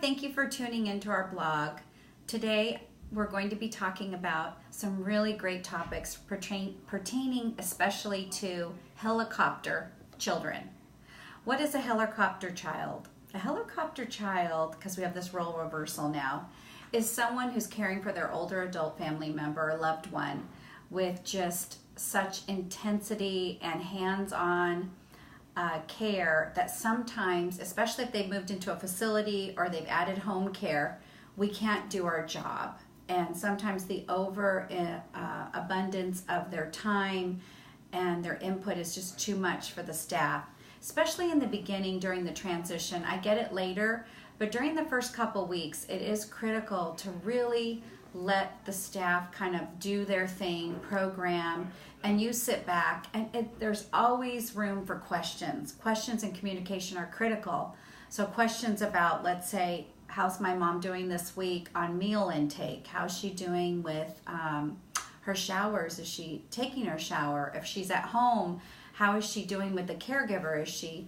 thank you for tuning into our blog. Today we're going to be talking about some really great topics pertaining especially to helicopter children. What is a helicopter child? A helicopter child, because we have this role reversal now, is someone who's caring for their older adult family member or loved one with just such intensity and hands-on care that sometimes, especially if they've moved into a facility or they've added home care, we can't do our job. And sometimes the abundance of their time and their input is just too much for the staff, especially in the beginning during the transition. I get it later, but during the first couple weeks, it is critical to really let the staff kind of do their thing, program, and you sit back, and there's always room for questions. Questions and communication are critical. So questions about, let's say, how's my mom doing this week on meal intake? How's she doing with her showers? Is she taking her shower? If she's at home, how is she doing with the caregiver? Is she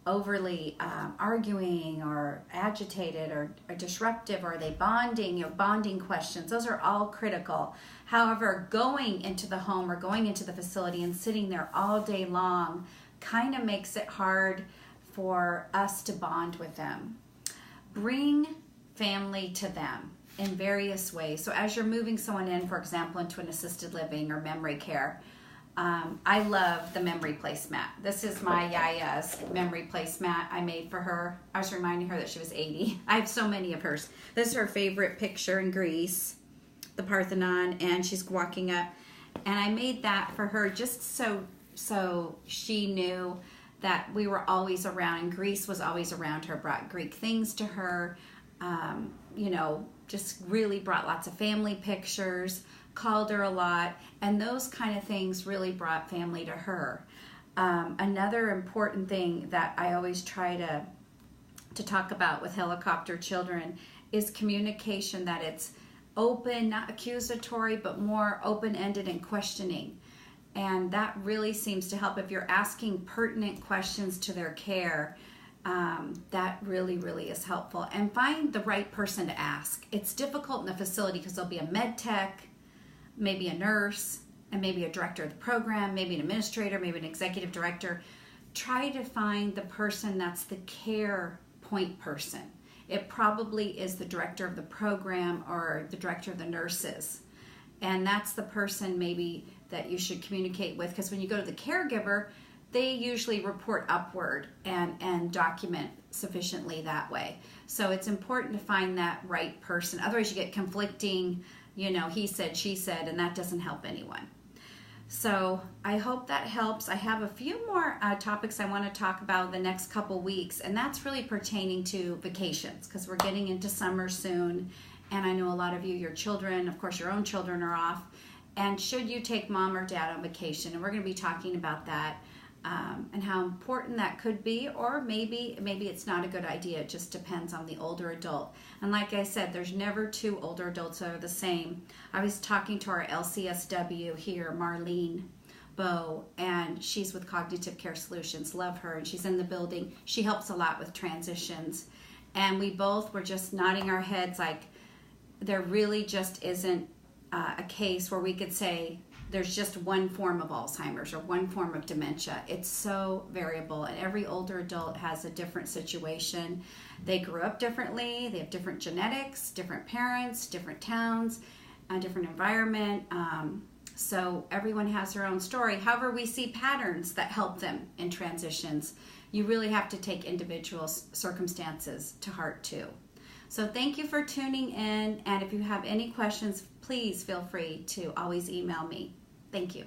overly arguing or agitated or disruptive? Or are they bonding? Bonding questions. Those are all critical. However, going into the home or going into the facility and sitting there all day long kind of makes it hard for us to bond with them. Bring family to them in various ways. So as you're moving someone in, for example, into an assisted living or memory care, I love the memory placemat. This is my Yaya's memory placemat I made for her. I was reminding her that she was 80. I have so many of hers. This is her favorite picture in Greece, the Parthenon, and she's walking up. And I made that for her just so she knew that we were always around, and Greece was always around her, brought Greek things to her, just really brought lots of family pictures, called her a lot, and those kind of things really brought family to her. Another important thing that I always try to talk about with helicopter children is communication, that it's open, not accusatory, but more open-ended and questioning. And that really seems to help. If you're asking pertinent questions to their care, that really, really is helpful. And find the right person to ask. It's difficult in the facility because there'll be a med tech, maybe a nurse, and maybe a director of the program, maybe an administrator, maybe an executive director. Try to find the person that's the care point person. It probably is the director of the program or the director of the nurses. And that's the person maybe that you should communicate with, because when you go to the caregiver, they usually report upward and document sufficiently that way. So it's important to find that right person. Otherwise you get conflicting, he said, she said, and that doesn't help anyone. So I hope that helps. I have a few more topics I want to talk about the next couple weeks, and that's really pertaining to vacations, because we're getting into summer soon, and I know a lot of you, your children, of course your own children are off, and should you take mom or dad on vacation, and we're going to be talking about that and how important that could be, or maybe it's not a good idea. It just depends on the older adult. And like I said, there's never two older adults that are the same. I was talking to our LCSW here, Marlene Bowe, and she's with Cognitive Care Solutions. Love her, and she's in the building. She helps a lot with transitions. And we both were just nodding our heads like there really just isn't a case where we could say there's just one form of Alzheimer's or one form of dementia. It's so variable, and every older adult has a different situation. They grew up differently, they have different genetics, different parents, different towns, a different environment. So everyone has their own story. However, we see patterns that help them in transitions. You really have to take individual circumstances to heart too. So thank you for tuning in, and if you have any questions, please feel free to always email me. Thank you.